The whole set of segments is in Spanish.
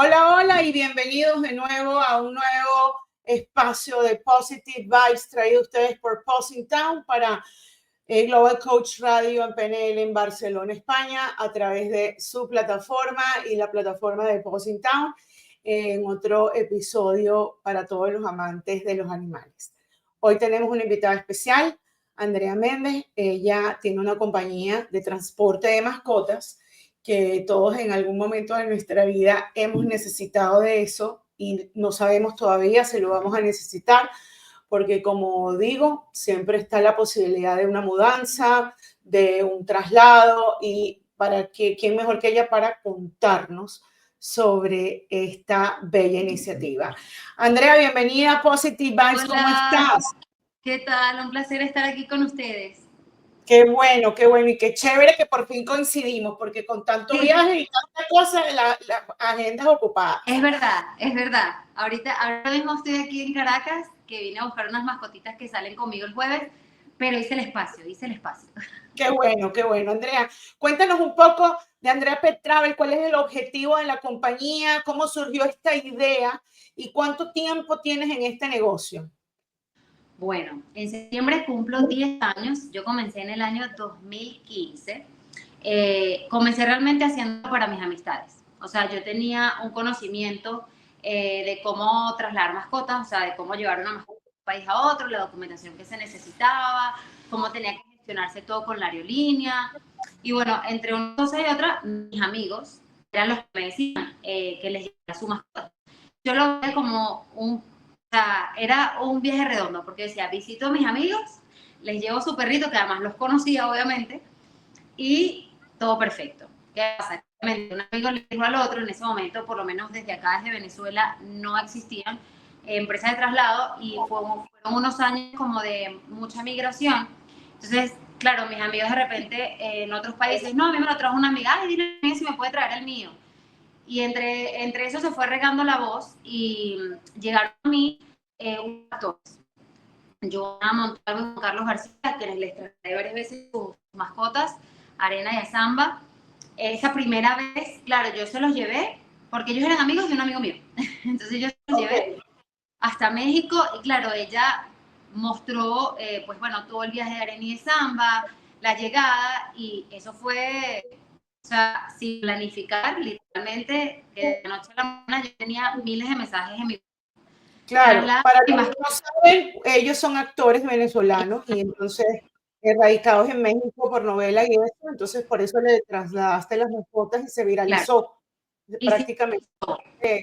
Hola, hola y bienvenidos de nuevo a un nuevo espacio de Positive Vibes traído a ustedes por Posing Town para Global Coach Radio en PNL en Barcelona, España, a través de su plataforma y la plataforma de Posing Town en otro episodio para todos los amantes de los animales. Hoy tenemos una invitada especial, Andrea Méndez. Ella tiene una compañía de transporte de mascotas que todos en algún momento de nuestra vida hemos necesitado de eso y no sabemos todavía si lo vamos a necesitar, porque como digo, siempre está la posibilidad de una mudanza, de un traslado y ¿quién mejor que ella para contarnos sobre esta bella iniciativa? Andrea, bienvenida a Positive Vibes. Hola, ¿Cómo estás? ¿qué tal? Un placer estar aquí con ustedes. Qué bueno y qué chévere que por fin coincidimos, porque con tanto viaje y tanta cosa, la agenda es ocupada. Es verdad. Ahora mismo estoy aquí en Caracas, que vine a buscar unas mascotitas que salen conmigo el jueves, pero hice el espacio. Qué bueno, Andrea. Cuéntanos un poco de Andrea Pet Travel, cuál es el objetivo de la compañía, cómo surgió esta idea y cuánto tiempo tienes en este negocio. Bueno, en septiembre cumplo 10 años. Yo comencé en el año 2015. Comencé realmente haciendo para mis amistades. O sea, yo tenía un conocimiento de cómo trasladar mascotas, o sea, de cómo llevar una mascota de un país a otro, la documentación que se necesitaba, cómo tenía que gestionarse todo con la aerolínea. Y bueno, entre una cosa y otra, mis amigos eran los que me decían que les llevara su mascota. Yo lo veía como o sea, era un viaje redondo, porque decía, visito a mis amigos, les llevo su perrito, que además los conocía, obviamente, y todo perfecto. ¿Qué pasa? Un amigo le dijo al otro, en ese momento, por lo menos desde acá, desde Venezuela, no existían empresas de traslado y fueron unos años como de mucha migración. Entonces, claro, mis amigos de repente en otros países, no, a mí me lo trajo una amiga, ay, dile si me puede traer el mío. Y entre eso se fue regando la voz y llegaron a mí unos actores. Yo a montar con Carlos García, que les traje varias veces sus mascotas, Arena y a Samba. Esa primera vez, claro, yo se los llevé porque ellos eran amigos de un amigo mío. Entonces yo se los llevé hasta México y claro, ella mostró, pues bueno, todo el viaje de Arena y de Samba, la llegada y eso fue, o sea, sin planificar, literalmente, que de la noche a la mañana yo tenía miles de mensajes en mi. Claro, para los que no saben, ellos son actores venezolanos y entonces radicados en México por novela y eso, entonces por eso le trasladaste las mascotas y se viralizó prácticamente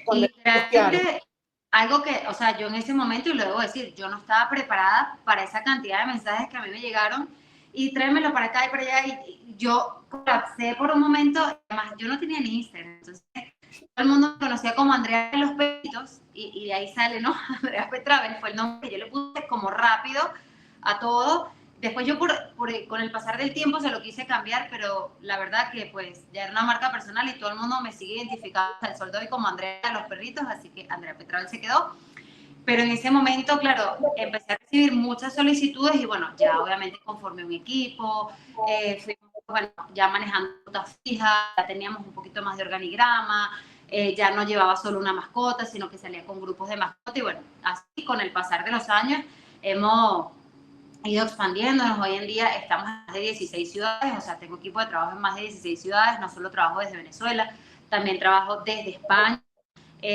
cuando postearon. Algo que, o sea, yo en ese momento, y lo debo decir, yo no estaba preparada para esa cantidad de mensajes que a mí me llegaron y tráemelo para acá y para allá y yo colapsé por un momento, además yo no tenía ni Instagram, entonces todo el mundo me conocía como Andrea de los Pelitos y de ahí sale, ¿no? Andrea Petravel fue el nombre que yo le puse como rápido a todo. Después yo con el pasar del tiempo se lo quise cambiar, pero la verdad que pues ya era una marca personal y todo el mundo me sigue identificando hasta el sol de hoy como Andrea de los Perritos, así que Andrea Petravel se quedó. Pero en ese momento, claro, empecé a recibir muchas solicitudes y bueno, ya obviamente conformé un equipo, fuimos bueno, ya manejando rutas fijas, ya teníamos un poquito más de organigrama, ya no llevaba solo una mascota, sino que salía con grupos de mascotas y bueno, así con el pasar de los años hemos ido expandiéndonos. Hoy en día estamos en más de 16 ciudades, o sea, tengo equipo de trabajo en más de 16 ciudades, no solo trabajo desde Venezuela, también trabajo desde España,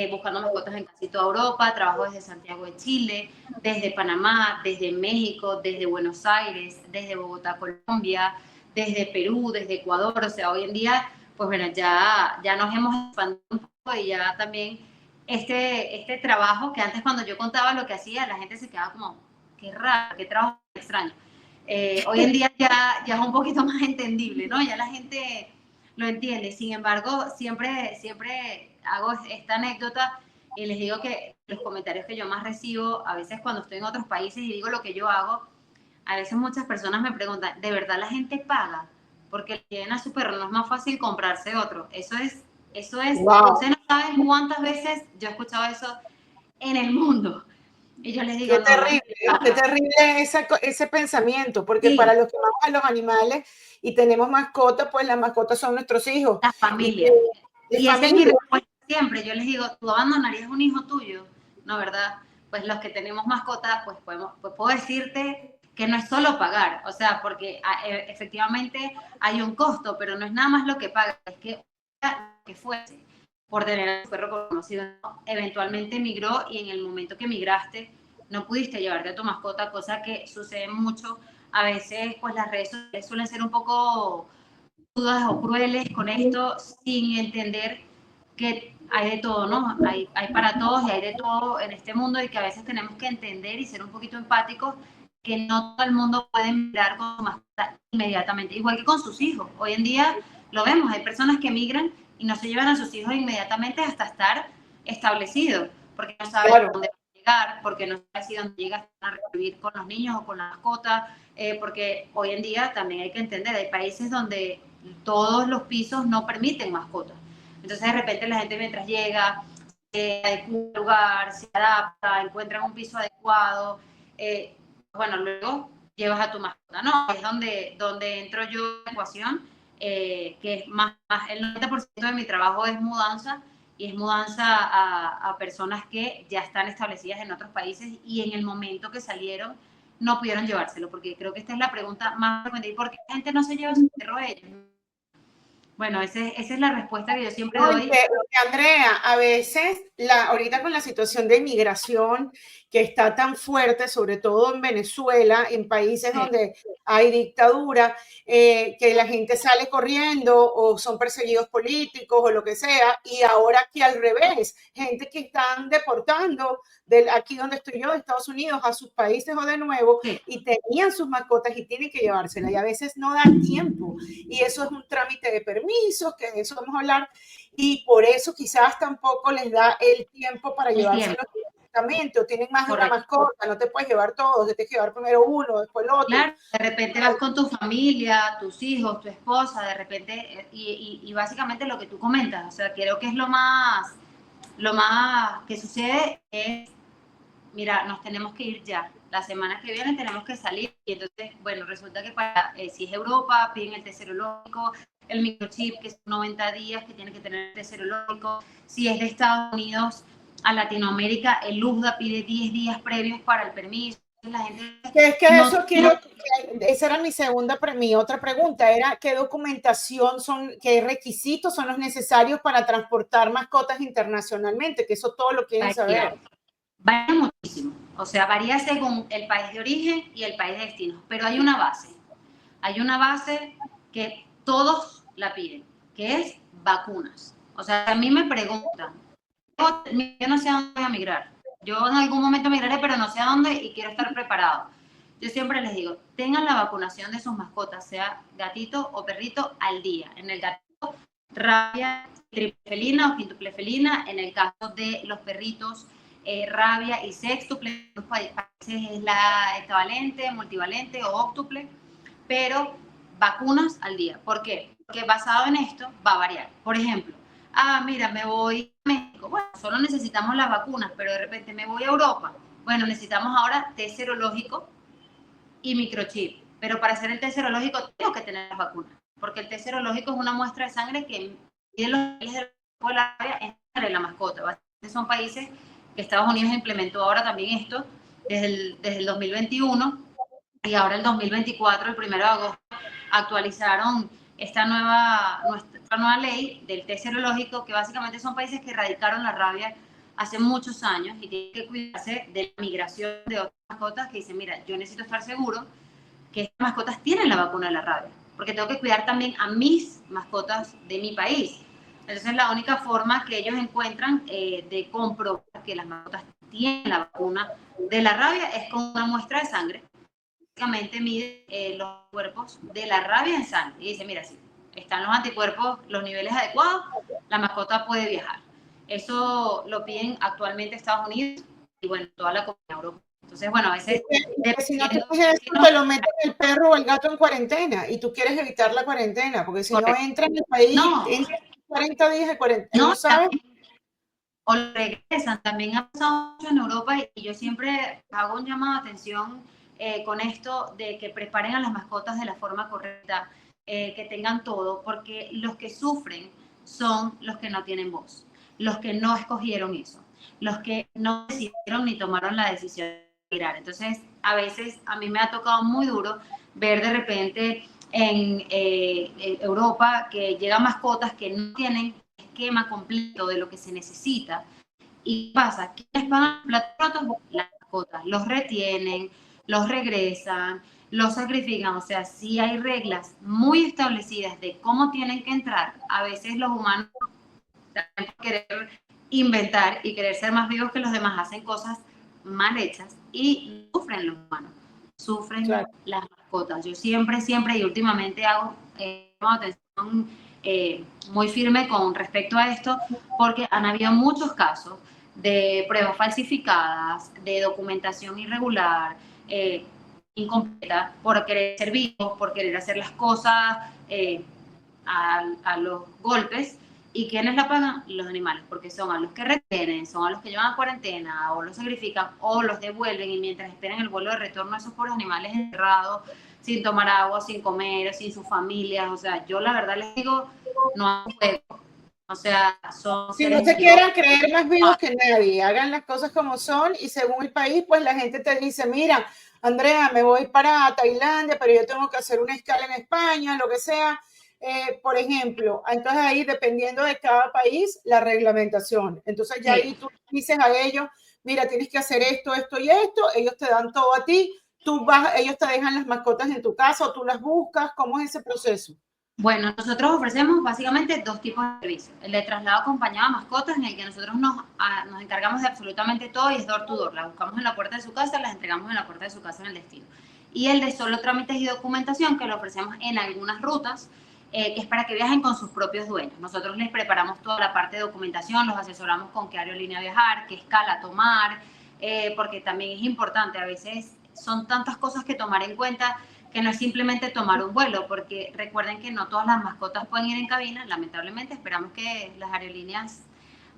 buscando mascotas en casi toda Europa, trabajo desde Santiago de Chile, desde Panamá, desde México, desde Buenos Aires, desde Bogotá, Colombia, desde Perú, desde Ecuador, o sea, hoy en día, pues bueno, ya nos hemos expandido un poco y ya también este trabajo que antes cuando yo contaba lo que hacía, la gente se quedaba como, qué raro, qué trabajo extraño. Hoy en día ya es un poquito más entendible, ¿no? Ya la gente lo entiende. Sin embargo, siempre hago esta anécdota y les digo que los comentarios que yo más recibo, a veces cuando estoy en otros países y digo lo que yo hago, a veces muchas personas me preguntan, ¿de verdad la gente paga? Porque le lleven a su perro, no es más fácil comprarse otro. Eso es, Wow. ustedes no saben cuántas veces yo he escuchado eso en el mundo. Y yo les digo, Qué terrible ese pensamiento, porque sí, para los que amamos a los animales y tenemos mascotas, pues las mascotas son nuestros hijos. la Y familia. de Y esa es mi familia. respuesta siempre yo les digo, ¿tú abandonarías un hijo tuyo? No, ¿verdad? Pues los que tenemos mascotas, pues puedo decirte que no es solo pagar, o sea, porque efectivamente hay un costo, pero no es nada más lo que pagas, es que fuese por tener a tu perro conocido, eventualmente migró y en el momento que migraste no pudiste llevarte a tu mascota, cosa que sucede mucho. A veces, pues las redes sociales suelen ser un poco dudas o crueles con esto, sin entender que hay de todo, ¿no? Hay para todos y hay de todo en este mundo y que a veces tenemos que entender y ser un poquito empáticos que no todo el mundo puede migrar con su mascota inmediatamente, igual que con sus hijos. Hoy en día lo vemos, hay personas que migran y no se llevan a sus hijos inmediatamente hasta estar establecidos, porque no saben Claro. dónde llegar, porque no saben si dónde llegan a vivir con los niños o con la mascota, porque hoy en día también hay que entender, hay países donde todos los pisos no permiten mascotas. Entonces de repente la gente mientras llega, adecua el lugar, se adapta, encuentra un piso adecuado, bueno, luego llevas a tu mascota, ¿no? Es donde entro yo en la ecuación, que es más, el 90% de mi trabajo es mudanza, y es mudanza a personas que ya están establecidas en otros países y en el momento que salieron no pudieron llevárselo, porque creo que esta es la pregunta más frecuente. ¿Y por qué la gente no se lleva su perro a ellos? Bueno, esa es la respuesta que yo siempre doy. Andrea, a veces, ahorita con la situación de inmigración que está tan fuerte, sobre todo en Venezuela, en países donde hay dictadura, que la gente sale corriendo o son perseguidos políticos o lo que sea, y ahora aquí al revés, gente que están deportando aquí donde estoy yo, de Estados Unidos, a sus países o de nuevo, y tenían sus mascotas y tienen que llevárselas, y a veces no dan tiempo, y eso es un trámite de permisos, que de eso vamos a hablar, y por eso quizás tampoco les da el tiempo para llevárselos directamente, o tienen más de una mascota, no te puedes llevar todos, te tienes que llevar primero uno, después el otro. Claro, de repente vas con tu familia, tus hijos, tu esposa, de repente, y básicamente lo que tú comentas, o sea, creo que es lo más que sucede es, mira, nos tenemos que ir ya, la semana que viene tenemos que salir, y entonces, bueno, resulta que si es Europa, piden el test serológico, el microchip, que son 90 días, que tiene que tener el test serológico, si es de Estados Unidos a Latinoamérica, el USDA pide 10 días previos para el permiso. La gente es que no, eso quiero, esa era mi otra pregunta, era qué documentación son, qué requisitos son los necesarios para transportar mascotas internacionalmente, que eso todo lo quieren saber. Varía muchísimo, o sea, varía según el país de origen y el país de destino, pero hay una base que todos la piden, que es vacunas. O sea, a mí me preguntan, yo no sé a dónde voy a migrar, yo en algún momento migraré, pero no sé a dónde y quiero estar preparado. Yo siempre les digo, tengan la vacunación de sus mascotas, sea gatito o perrito, al día. En el gatito, rabia triple felina o quíntuple felina. En el caso de los perritos, rabia y sextuple. En los países es la hexavalente, multivalente o óctuple. Pero vacunas al día. ¿Por qué? Porque basado en esto va a variar. Por ejemplo, mira, me voy a México. Bueno, solo necesitamos las vacunas, pero de repente me voy a Europa. Bueno, necesitamos ahora test serológico y microchip. Pero para hacer el test serológico tengo que tener las vacunas, porque el test serológico es una muestra de sangre que mide los niveles de la rabia en la mascota. Son países que Estados Unidos implementó ahora también esto desde el 2021 y ahora el 2024, el 1 de agosto, actualizaron esta nueva ley del test serológico, que básicamente son países que erradicaron la rabia hace muchos años y tienen que cuidarse de la migración de otras mascotas que dicen, mira, yo necesito estar seguro que estas mascotas tienen la vacuna de la rabia, porque tengo que cuidar también a mis mascotas de mi país. Entonces la única forma que ellos encuentran de comprobar que las mascotas tienen la vacuna de la rabia es con una muestra de sangre. Básicamente mide los cuerpos de la rabia en sangre y dice, mira, si están los anticuerpos, los niveles adecuados, la mascota puede viajar. Eso lo piden actualmente Estados Unidos y bueno, toda la comunidad europea. Entonces, bueno, a veces... Si no tienes eso, te lo meten el perro o el gato en cuarentena y tú quieres evitar la cuarentena, porque si no entra en el país, entra 40 días de cuarentena, ¿no sabes? O regresan, también ha pasado mucho en Europa y yo siempre hago un llamado de atención con esto de que preparen a las mascotas de la forma correcta, que tengan todo, porque los que sufren son los que no tienen voz. los que no escogieron eso, los que no decidieron ni tomaron la decisión de migrar. Entonces, a veces a mí me ha tocado muy duro ver de repente en Europa que llegan mascotas que no tienen esquema completo de lo que se necesita. ¿Y qué pasa? ¿Quiénes pagan platos rotos? Las mascotas. Los retienen, los regresan, los sacrifican. O sea, sí hay reglas muy establecidas de cómo tienen que entrar. A veces los humanos, por querer inventar y querer ser más vivos que los demás, hacen cosas mal hechas y sufren los humanos, sufren Claro. las mascotas. Yo siempre y últimamente hago atención muy firme con respecto a esto, porque han habido muchos casos de pruebas falsificadas, de documentación irregular, incompleta, por querer ser vivos, por querer hacer las cosas a los golpes. ¿Y quiénes la pagan? Los animales, porque son a los que retienen, son a los que llevan a cuarentena, o los sacrifican, o los devuelven, y mientras esperan el vuelo de retorno, esos pobres animales encerrados, sin tomar agua, sin comer, sin sus familias. O sea, yo la verdad les digo, no hay juego. O sea, son Si no se quieran creer más vivos que nadie, hagan las cosas como son, y según el país, pues la gente te dice, mira, Andrea, me voy para Tailandia, pero yo tengo que hacer una escala en España, lo que sea. Por ejemplo, entonces ahí dependiendo de cada país, la reglamentación. Entonces ya ahí tú dices a ellos, mira, tienes que hacer esto, esto y esto, ellos te dan todo a ti, tú vas, ellos te dejan las mascotas en tu casa o tú las buscas. ¿Cómo es ese proceso? Bueno, nosotros ofrecemos básicamente dos tipos de servicios. El de traslado acompañado a mascotas, en el que nosotros nos encargamos de absolutamente todo y es door to door. Las buscamos en la puerta de su casa, las entregamos en la puerta de su casa en el destino. Y el de solo trámites y documentación, que lo ofrecemos en algunas rutas, que es para que viajen con sus propios dueños. Nosotros les preparamos toda la parte de documentación, los asesoramos con qué aerolínea viajar, qué escala tomar, porque también es importante, a veces son tantas cosas que tomar en cuenta, que no es simplemente tomar un vuelo, porque recuerden que no todas las mascotas pueden ir en cabina. Lamentablemente, esperamos que las aerolíneas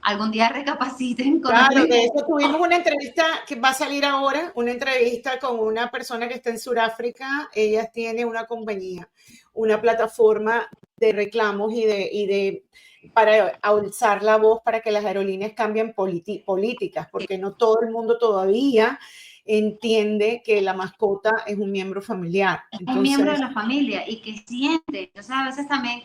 algún día recapaciten. Claro, de eso tuvimos una entrevista que va a salir ahora, una entrevista con una persona que está en Sudáfrica. Ella tiene una compañía, una plataforma de reclamos para alzar la voz para que las aerolíneas cambien políticas, porque no todo el mundo todavía entiende que la mascota es un miembro familiar. Entonces, un miembro de la familia y que siente. O sea, a veces también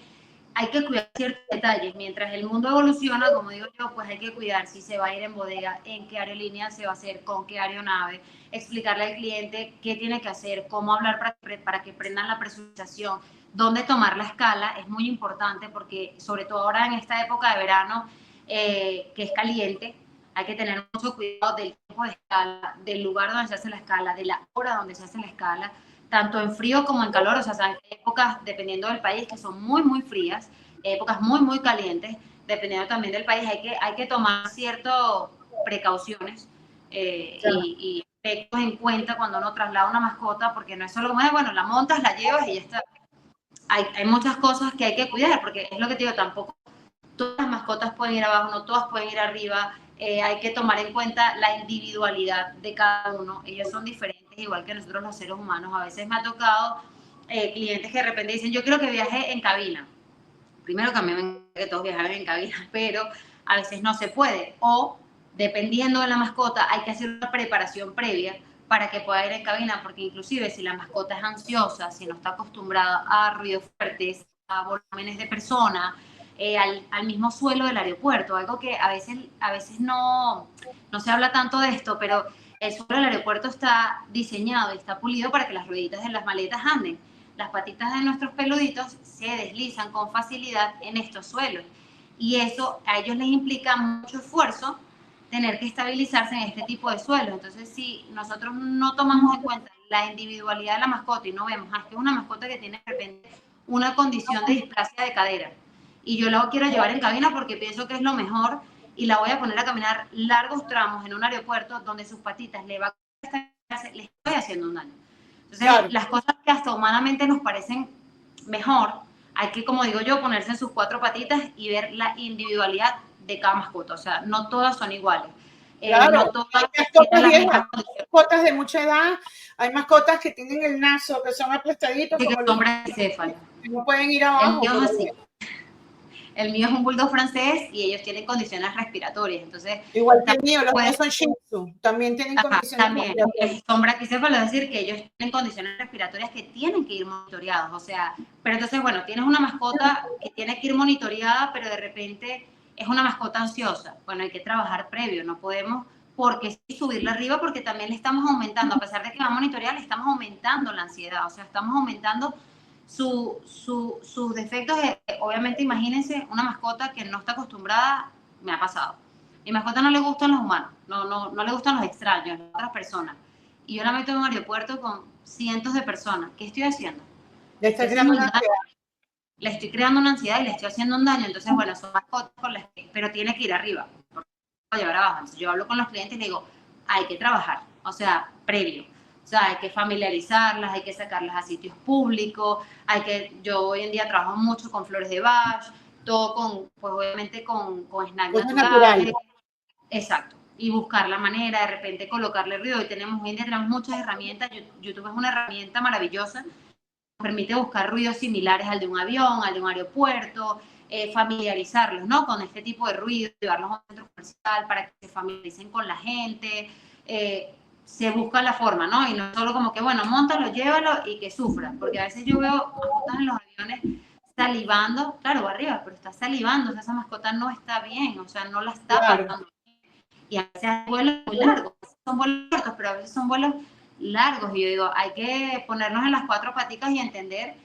hay que cuidar ciertos detalles. Mientras el mundo evoluciona, como digo yo, pues hay que cuidar si se va a ir en bodega, en qué aerolínea se va a hacer, con qué aeronave, explicarle al cliente qué tiene que hacer, cómo hablar para que prendan la presurización, dónde tomar la escala. Es muy importante porque, sobre todo ahora en esta época de verano, que es caliente, hay que tener mucho cuidado del tiempo de escala, del lugar donde se hace la escala, de la hora donde se hace la escala, tanto en frío como en calor. O sea, hay épocas, dependiendo del país, que son muy, muy frías, épocas muy, muy calientes, dependiendo también del país, hay que tomar ciertas precauciones y aspectos en cuenta cuando uno traslada una mascota, porque no es solo como, bueno, la montas, la llevas y ya está. Hay muchas cosas que hay que cuidar, porque es lo que te digo, tampoco todas las mascotas pueden ir abajo, no todas pueden ir arriba. Hay que tomar en cuenta la individualidad de cada uno. Ellos son diferentes, igual que nosotros los seres humanos. A veces me ha tocado clientes que de repente dicen, yo quiero que viaje en cabina. Primero que a mí me encanta que todos viajaran en cabina, pero a veces no se puede. O, dependiendo de la mascota, hay que hacer una preparación previa para que pueda ir en cabina, porque inclusive si la mascota es ansiosa, si no está acostumbrada a ruidos fuertes, a volúmenes de persona, al mismo suelo del aeropuerto, algo que a veces no se habla tanto de esto, pero el suelo del aeropuerto está diseñado y está pulido para que las rueditas de las maletas anden. Las patitas de nuestros peluditos se deslizan con facilidad en estos suelos y eso a ellos les implica mucho esfuerzo tener que estabilizarse en este tipo de suelos. Entonces, si nosotros no tomamos en cuenta la individualidad de la mascota y no vemos, que es una mascota que tiene de repente una condición de displasia de cadera, y yo la quiero llevar en cabina porque pienso que es lo mejor y la voy a poner a caminar largos tramos en un aeropuerto donde sus patitas le estoy haciendo un daño. Entonces, claro, las cosas que hasta humanamente nos parecen mejor, hay que, como digo yo, ponerse en sus cuatro patitas y ver la individualidad de cada mascota. O sea, no todas son iguales. Claro, no todas hay mascotas viejas, mascotas de mucha edad, hay mascotas que tienen el naso, que son aplastaditos, sí, como que son brachycéfalos. no pueden ir abajo. El mío es un bulldog francés y ellos tienen condiciones respiratorias, entonces... Igual que el mío, los míos son Shih Tzu, también tienen condiciones también, son braquicéfalos, es decir, que ellos tienen condiciones respiratorias que tienen que ir monitoreados, o sea, pero entonces, bueno, tienes una mascota que tiene que ir monitoreada, pero de repente es una mascota ansiosa, bueno, hay que trabajar previo, no podemos porque subirla arriba porque también le estamos aumentando, a pesar de que va a monitorear, le estamos aumentando la ansiedad, o sea, estamos aumentando sus defectos. Obviamente, imagínense una mascota que no está acostumbrada, me ha pasado. Mi mascota no le gustan los humanos, no le gustan los extraños, las otras personas. Y yo la meto en un aeropuerto con cientos de personas. ¿Qué estoy haciendo? Le estoy creando una ansiedad. Le estoy creando una ansiedad y le estoy haciendo un daño. Entonces, bueno, son mascotas con las que, pero tiene que ir arriba, porque no va a llevar abajo. Entonces, yo hablo con los clientes y le digo, hay que trabajar, o sea, previo. O sea, hay que familiarizarlas, hay que sacarlas a sitios públicos, yo hoy en día trabajo mucho con flores de Bach, todo con, pues obviamente con snack naturales. Exacto. Y buscar la manera, de repente colocarle ruido. Hoy en día tenemos muchas herramientas. YouTube es una herramienta maravillosa. Nos permite buscar ruidos similares al de un avión, al de un aeropuerto, familiarizarlos, ¿no? Con este tipo de ruido, llevarlos a un centro comercial para que se familiaricen con la gente. Se busca la forma, ¿no? Y no solo como que, bueno, móntalo, llévalo y que sufra. Porque a veces yo veo mascotas en los aviones salivando, claro, va arriba, pero está salivando, o sea, esa mascota no está bien, o sea, no la está pasando. Y a veces hay vuelos muy largos, son vuelos cortos, pero a veces son vuelos largos. Y yo digo, hay que ponernos en las cuatro paticas y entender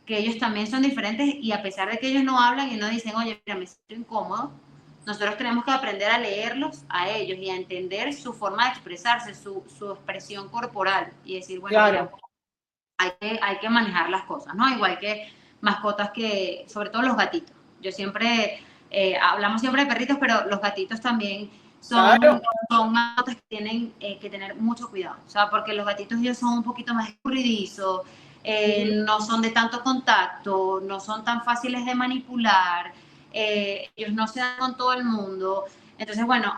que ellos también son diferentes, y a pesar de que ellos no hablan y no dicen, oye, mira, me siento incómodo, nosotros tenemos que aprender a leerlos a ellos y a entender su forma de expresarse, su expresión corporal, y decir, bueno, mira, hay que manejar las cosas, ¿no? Igual que mascotas que, sobre todo los gatitos. Yo siempre, hablamos siempre de perritos, pero los gatitos también son mascotas que tienen que tener mucho cuidado, o sea, porque los gatitos ellos son un poquito más escurridizos, no son de tanto contacto, no son tan fáciles de manipular, ellos no se dan con todo el mundo. Entonces, bueno,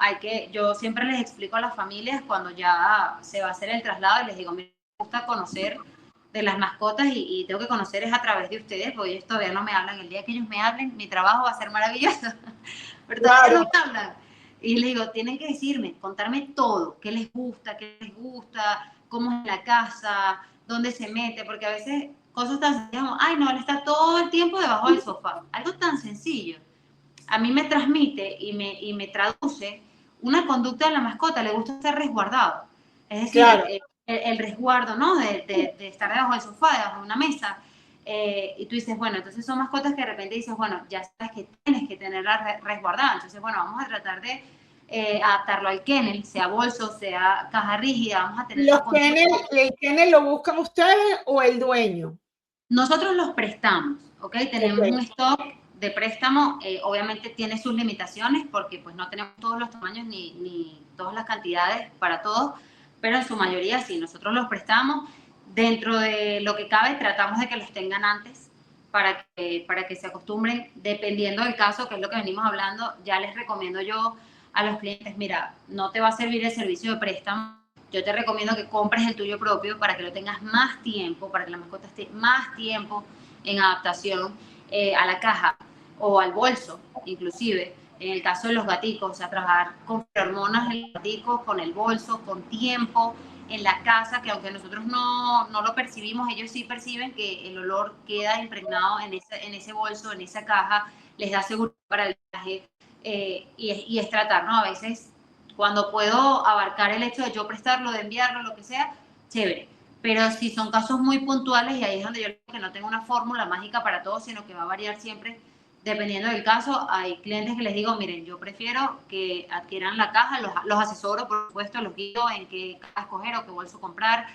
yo siempre les explico a las familias cuando ya se va a hacer el traslado y les digo, me gusta conocer de las mascotas y tengo que conocer es a través de ustedes, porque ellos todavía no me hablan. El día que ellos me hablen, mi trabajo va a ser maravilloso, pero todavía no me hablan. Y les digo, tienen que decirme, contarme todo, qué les gusta, cómo es la casa, dónde se mete, porque a veces cosas tan sencillas como, ay no, él está todo el tiempo debajo del sofá, algo tan sencillo. A mí me transmite y me traduce una conducta de la mascota, le gusta estar resguardado. Es decir, el resguardo, ¿no? De estar debajo del sofá, debajo de una mesa. Y tú dices, bueno, entonces son mascotas que de repente dices, bueno, ya sabes que tienes que tenerla resguardada. Entonces, bueno, vamos a tratar de adaptarlo al kennel, sea bolso, sea caja rígida, vamos a tener... ¿El kennel lo buscan ustedes o el dueño? Nosotros los prestamos, ¿ok? Tenemos un stock de préstamo, obviamente tiene sus limitaciones porque pues no tenemos todos los tamaños ni todas las cantidades para todos, pero en su mayoría sí, nosotros los prestamos. Dentro de lo que cabe tratamos de que los tengan antes para que se acostumbren, dependiendo del caso, que es lo que venimos hablando. Ya les recomiendo yo a los clientes, mira, no te va a servir el servicio de préstamo, yo te recomiendo que compres el tuyo propio para que lo tengas más tiempo, para que la mascota esté más tiempo en adaptación a la caja o al bolso, inclusive. En el caso de los gaticos, o sea, trabajar con hormonas en los gaticos, con el bolso, con tiempo, en la casa, que aunque nosotros no lo percibimos, ellos sí perciben que el olor queda impregnado en ese bolso, en esa caja, les da seguridad para el viaje, y es tratar, ¿no? A veces cuando puedo abarcar el hecho de yo prestarlo, de enviarlo, lo que sea, chévere. Pero si son casos muy puntuales, y ahí es donde yo digo que no tengo una fórmula mágica para todo, sino que va a variar siempre dependiendo del caso. Hay clientes que les digo, miren, yo prefiero que adquieran la caja, los asesoro, por supuesto, los guío en qué caja escoger o qué bolso comprar,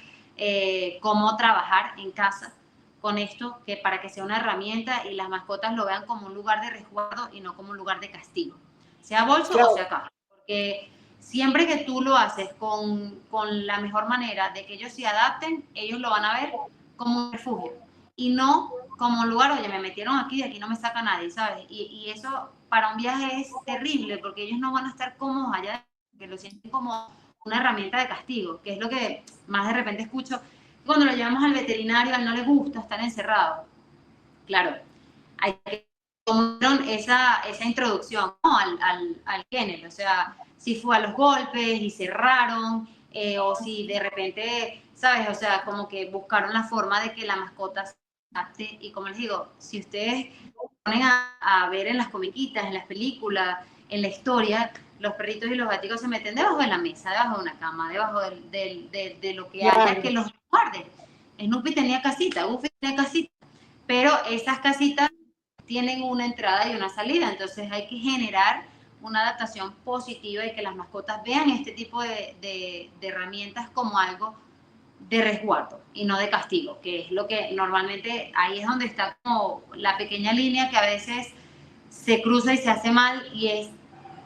cómo trabajar en casa con esto, que para que sea una herramienta y las mascotas lo vean como un lugar de resguardo y no como un lugar de castigo, sea bolso o sea caja. Porque siempre que tú lo haces con la mejor manera de que ellos se adapten, ellos lo van a ver como un refugio y no como un lugar, oye, me metieron aquí, de aquí no me saca nadie, ¿sabes? Y eso para un viaje es terrible porque ellos no van a estar cómodos allá, que lo sienten como una herramienta de castigo, que es lo que más de repente escucho. Cuando lo llevamos al veterinario, a él no le gusta estar encerrado. Claro, hay que tomaron esa introducción, ¿no? al kennel, o sea, si fue a los golpes y cerraron, o si de repente, ¿sabes? O sea, como que buscaron la forma de que la mascota se adapte. Y como les digo, si ustedes ponen a ver en las comiquitas, en las películas, en la historia, los perritos y los gaticos se meten debajo de la mesa, debajo de una cama, debajo de lo que haya que los guarde. Snoopy tenía casita, Goofy tenía casita, pero esas casitas tienen una entrada y una salida, entonces hay que generar una adaptación positiva y que las mascotas vean este tipo de herramientas como algo de resguardo y no de castigo, que es lo que normalmente ahí es donde está como la pequeña línea que a veces se cruza y se hace mal, y es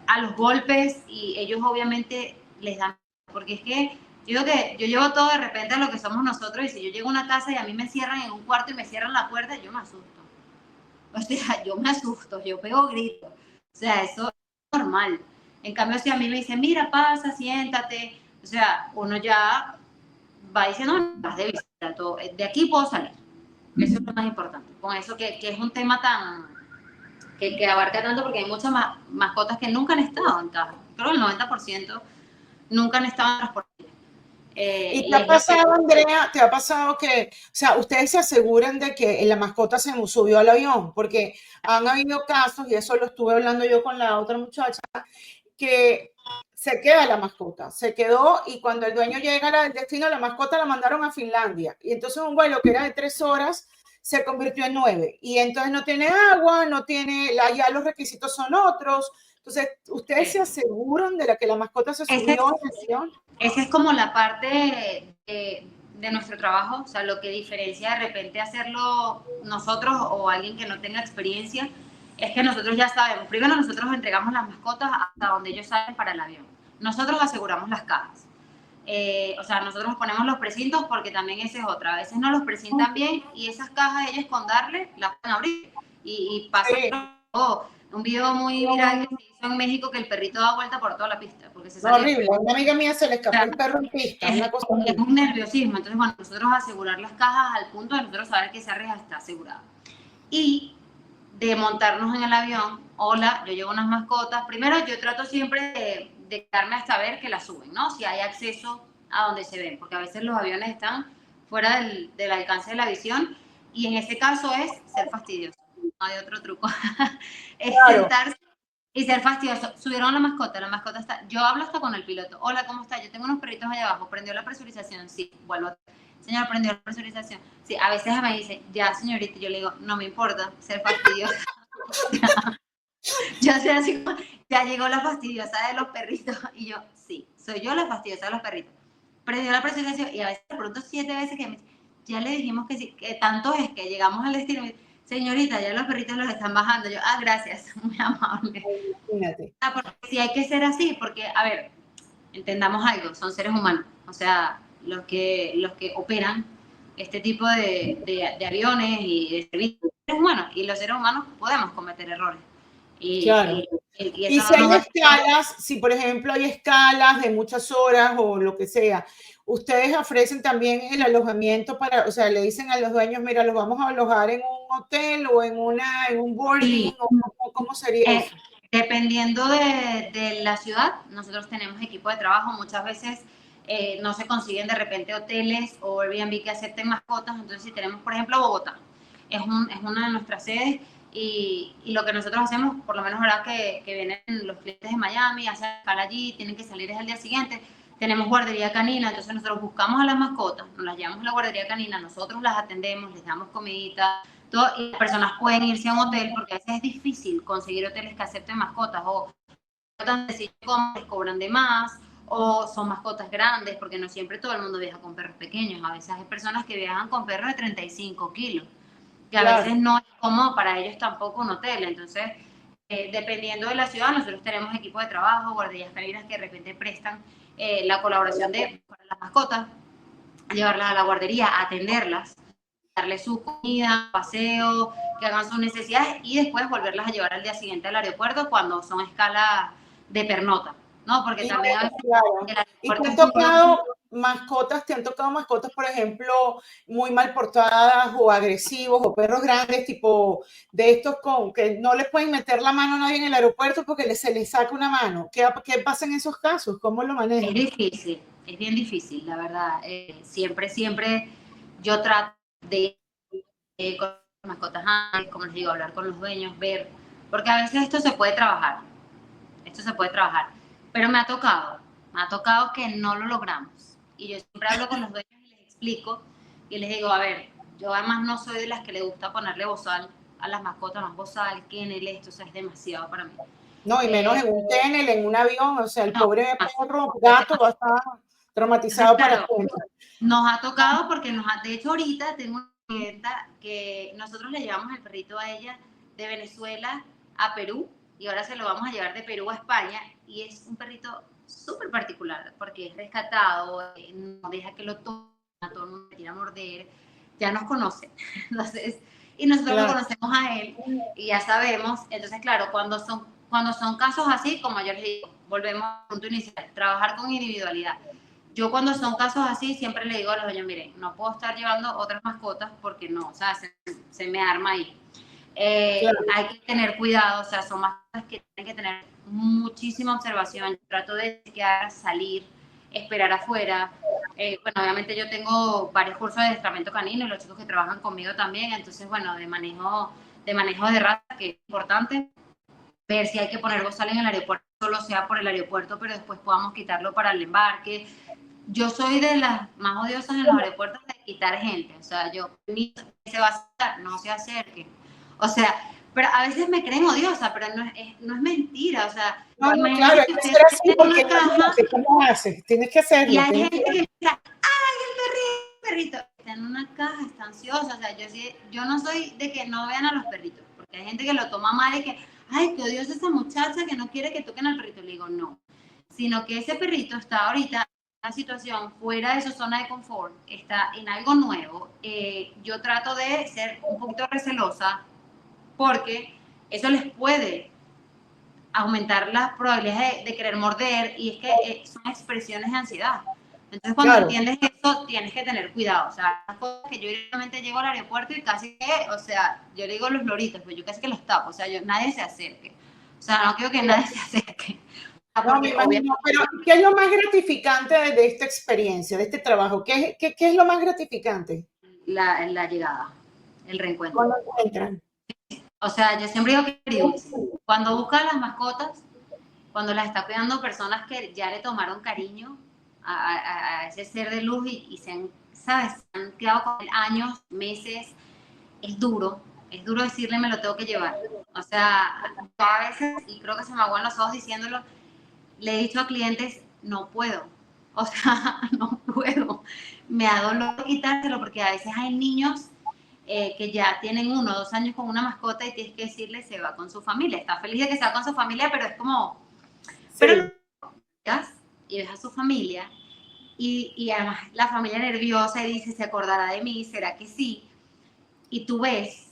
a los golpes, y ellos obviamente les dan, porque es que yo digo que yo llevo todo de repente a lo que somos nosotros, y si yo llego a una casa y a mí me cierran en un cuarto y me cierran la puerta, yo me asusto. O sea, yo me asusto, yo pego gritos. O sea, eso es normal. En cambio, si a mí me dicen, mira, pasa, siéntate, o sea, uno ya va diciendo, no, vas de visita, todo, de aquí puedo salir. Eso es lo más importante. Con eso que es un tema tan que abarca tanto, porque hay muchas mascotas que nunca han estado en casa. Creo que el 90% nunca han estado en transporte. ¿Y te ha pasado, Andrea, te ha pasado que, o sea, ustedes se aseguran de que la mascota se subió al avión? Porque han habido casos, y eso lo estuve hablando yo con la otra muchacha, que se queda la mascota, se quedó, y cuando el dueño llega al destino, la mascota la mandaron a Finlandia. Y entonces un vuelo que era de 3 horas se convirtió en 9. Y entonces no tiene agua, no tiene, ya los requisitos son otros. Entonces, ¿ustedes se aseguran de que la mascota se subió al avión? Esa es como la parte de nuestro trabajo, o sea, lo que diferencia de repente hacerlo nosotros o alguien que no tenga experiencia, es que nosotros ya sabemos, primero nosotros entregamos las mascotas hasta donde ellos salen para el avión. Nosotros aseguramos las cajas. O sea, nosotros ponemos los precintos, porque también esa es otra. A veces no los precintan bien y esas cajas ellos con darle las pueden abrir. Y pasa un video muy viral que se hizo en México, que el perrito da vuelta por toda la pista. Porque se sale horrible. A una amiga mía se le escapó el perro en pista. Es un nerviosismo. Entonces, bueno, nosotros asegurar las cajas al punto de nosotros saber que esa reja está asegurada. Y de montarnos en el avión, hola, yo llevo unas mascotas. Primero, yo trato siempre de quedarme hasta ver que las suben, ¿no? Si hay acceso a donde se ven, porque a veces los aviones están fuera del alcance de la visión, y en ese caso es ser fastidioso. No hay otro truco. Es sentarse y ser fastidioso. Subieron la mascota está. Yo hablo hasta con el piloto. Hola, ¿cómo está? Yo tengo unos perritos allá abajo. ¿Prendió la presurización? Sí. Vuelvo. Señor, ¿prendió la presurización? Sí. A veces me dice, ya, señorita. Yo le digo, no me importa ser fastidiosa. Yo sé así, ya llegó la fastidiosa de los perritos. Y yo, sí, soy yo la fastidiosa de los perritos. Prendió la presurización, y a veces de pronto 7 veces que me dice, ya le dijimos que sí, que tanto es que llegamos al destino. Señorita, ya los perritos los están bajando. Yo, gracias, muy amable. Imagínate. Porque sí hay que ser así, porque, a ver, entendamos algo, son seres humanos. O sea, los que operan este tipo de aviones y de servicios, seres humanos, y los seres humanos podemos cometer errores. Claro. Y si hay escalas, si por ejemplo hay escalas de muchas horas o lo que sea, ustedes ofrecen también el alojamiento para, o sea, le dicen a los dueños, mira, los vamos a alojar en un hotel o en un boarding, sí. O ¿cómo sería eso? Dependiendo de la ciudad, nosotros tenemos equipo de trabajo. Muchas veces no se consiguen de repente hoteles o Airbnb que acepten mascotas. Entonces, si tenemos, por ejemplo, Bogotá, es una de nuestras sedes. Y lo que nosotros hacemos, por lo menos ahora que vienen los clientes de Miami, hacen escala allí, tienen que salir al día siguiente, tenemos guardería canina. Entonces nosotros buscamos a las mascotas, nos las llevamos a la guardería canina, nosotros las atendemos, les damos comidita, todo, y las personas pueden irse a un hotel, porque a veces es difícil conseguir hoteles que acepten mascotas, o les cobran de más, o son mascotas grandes, porque no siempre todo el mundo viaja con perros pequeños. A veces hay personas que viajan con perros de 35 kilos, que a veces no es cómodo para ellos tampoco un hotel. Entonces, dependiendo de la ciudad, nosotros tenemos equipo de trabajo, guarderías caninas que de repente prestan la colaboración para las mascotas, llevarlas a la guardería, atenderlas, darles su comida, paseo, que hagan sus necesidades, y después volverlas a llevar al día siguiente al aeropuerto cuando son escalas de pernota, ¿no? Porque también a veces claro. ¿Y te ha tocado, mascotas, te han tocado mascotas, por ejemplo, muy mal portadas o agresivos o perros grandes, tipo de estos con que no les pueden meter la mano a nadie en el aeropuerto porque se les saca una mano? ¿Qué pasa en esos casos? ¿Cómo lo Es manejan? difícil, es bien difícil, la verdad. Siempre yo trato de con las mascotas antes, como les digo, hablar con los dueños, ver, porque a veces esto se puede trabajar, pero me ha tocado que no lo logramos. Y yo siempre hablo con los dueños y les explico y les digo, a ver, yo además no soy de las que le gusta ponerle bozal a las mascotas, más bozal, kennel, esto, o sea, es demasiado para mí. No, y menos en un kennel, en un avión, o sea, el No, pobre perro, gato va a estar entonces, traumatizado para claro, siempre. nos ha tocado porque de hecho ahorita tengo una clienta que nosotros le llevamos el perrito a ella de Venezuela a Perú y ahora se lo vamos a llevar de Perú a España y es un perrito súper particular porque es rescatado, no deja que lo tome, todo el mundo le tira a morder, ya nos conoce, entonces, y nosotros lo Claro. conocemos a él y ya sabemos, entonces claro, cuando son casos así, como yo les digo, volvemos al punto inicial, trabajar con individualidad. Yo cuando son casos así siempre le digo a los dueños, miren, no puedo estar llevando otras mascotas porque no, o sea, se me arma ahí. Claro. Hay que tener cuidado, o sea, son mascotas que tienen que tener muchísima observación. Yo trato de quedar, salir, esperar afuera. Bueno, obviamente yo tengo varios cursos de adiestramiento canino y los chicos que trabajan conmigo también, entonces, bueno, de manejo de raza, que es importante, ver si hay que poner bozal en el aeropuerto, solo sea por el aeropuerto, pero después podamos quitarlo para el embarque. Yo soy de las más odiosas en los aeropuertos de quitar gente, o sea, yo se va a acercar, no se acerque. O sea, pero a veces me creen odiosa, pero no es mentira, o sea, No, no, claro, imagínense hay que que ustedes ser así tienen porque una caja ¿cómo haces? Tienes que y hacerlo. hay Tienes gente que... que dice, ¡ay, el perrito! Está en una caja, está ansiosa, o sea, yo no soy de que no vean a los perritos, porque hay gente que lo toma mal y que, ¡ay, qué odiosa esa muchacha que no quiere que toquen al perrito! Le digo, no, sino que ese perrito está ahorita en una situación fuera de su zona de confort, está en algo nuevo. Yo trato de ser un poquito recelosa porque eso les puede aumentar las probabilidades de querer morder y es que son expresiones de ansiedad. Entonces cuando Claro. entiendes eso tienes que tener cuidado. O sea, las cosas que yo directamente llego al aeropuerto y casi que, o sea, yo le digo los loritos, pues yo casi que los tapo, o sea, nadie se acerque. O sea, no quiero que nadie se acerque. No, me Porque imagino, obviamente pero ¿qué es lo más gratificante de esta experiencia, de este trabajo? ¿Qué es lo más gratificante? la llegada, el reencuentro. Cuando encuentran. O sea, yo siempre digo que es durísimo. Cuando buscas las mascotas, cuando las está cuidando personas que ya le tomaron cariño a ese ser de luz y se han, ¿sabes? Se han quedado con él años, meses, es duro decirle me lo tengo que llevar. O sea, yo a veces, y creo que se me aguan los ojos diciéndolo, le he dicho a clientes, no puedo, o sea, no puedo. Me da dolor quitárselo porque a veces hay niños que ya tienen 1 o 2 años con una mascota y tienes que decirle se va con su familia. Está feliz de que se va con su familia, pero es como, pero Sí, y ves a su familia y además la familia nerviosa y dice, ¿se acordará de mí? ¿Será que sí? Y tú ves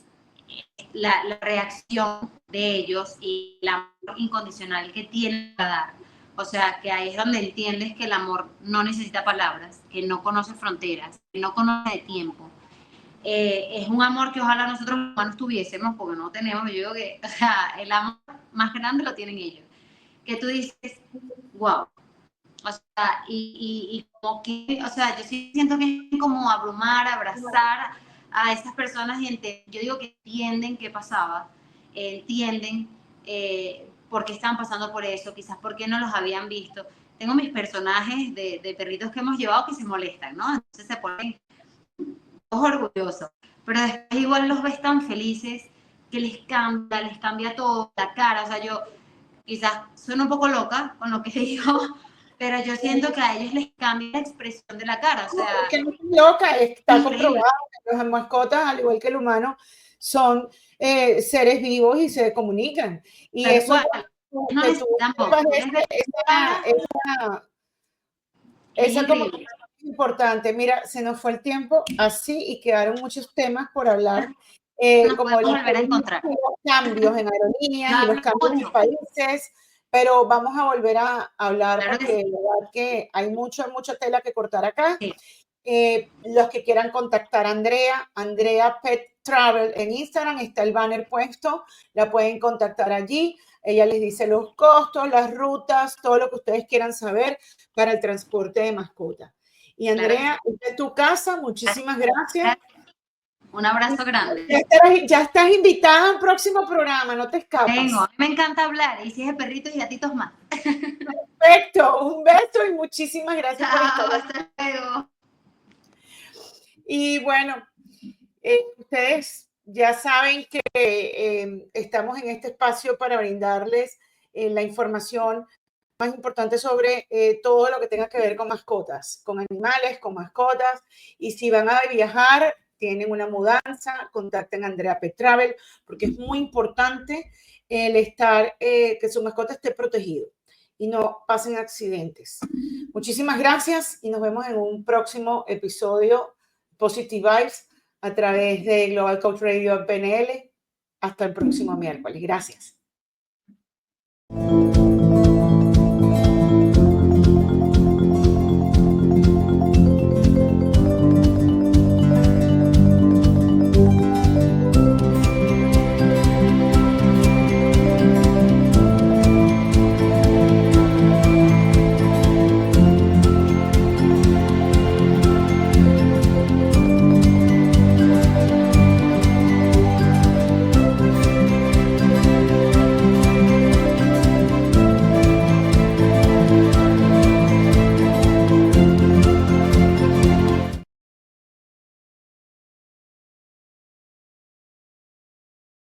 la reacción de ellos y el amor incondicional que tienen para dar. O sea, que ahí es donde entiendes que el amor no necesita palabras, que no conoce fronteras, que no conoce de tiempo. Es un amor que ojalá nosotros los humanos tuviésemos, porque no tenemos. Yo digo que, o sea, el amor más grande lo tienen ellos. Que tú dices, wow, o sea, y como que, o sea, yo sí siento que es como abrumar, abrazar a esas personas y yo digo que entienden qué pasaba, entienden por qué estaban pasando por eso, quizás por qué no los habían visto. Tengo mis personajes de perritos que hemos llevado que se molestan, ¿no? Entonces se ponen todos orgullosos, pero después igual los ves tan felices que les cambia todo, la cara, o sea, yo quizás sueno un poco loca con lo que digo, pero yo siento que a ellos les cambia la expresión de la cara, o no, es sea, que no es loca, está increíble. comprobado que las mascotas, al igual que el humano, son seres vivos y se comunican. Y Tal eso cual, no que tú necesitan voz, sepas tú les ves la cara, es esa increíble. comunicación es importante. Mira, se nos fue el tiempo así y quedaron muchos temas por hablar, Nos como podemos los volver a encontrar. cambios en aerolíneas y los cambios en Mucho. países. pero vamos a volver a hablar Claro que porque sí. de verdad que hay mucha tela que cortar acá. Sí. Los que quieran contactar a Andrea Pet Travel en Instagram, está el banner puesto, la pueden contactar allí. Ella les dice los costos, las rutas, todo lo que ustedes quieran saber para el transporte de mascotas. Y Andrea, Claro. esta es tu casa, muchísimas gracias. Un abrazo grande. Ya estás invitada a un próximo programa, no te escapas. Vengo, a mí me encanta hablar, y si es de perritos y gatitos más. Perfecto, un beso y muchísimas gracias por estar Chao, aquí. hasta luego. Y bueno, ustedes ya saben que estamos en este espacio para brindarles la información más importante sobre todo lo que tenga que ver con mascotas, con animales, con mascotas. Y si van a viajar, tienen una mudanza, contacten a Andrea Pet Travel, porque es muy importante el estar, que su mascota esté protegido y no pasen accidentes. Muchísimas gracias y nos vemos en un próximo episodio Positive Vibes a través de Global Coach Radio PNL. Hasta el próximo miércoles. Gracias.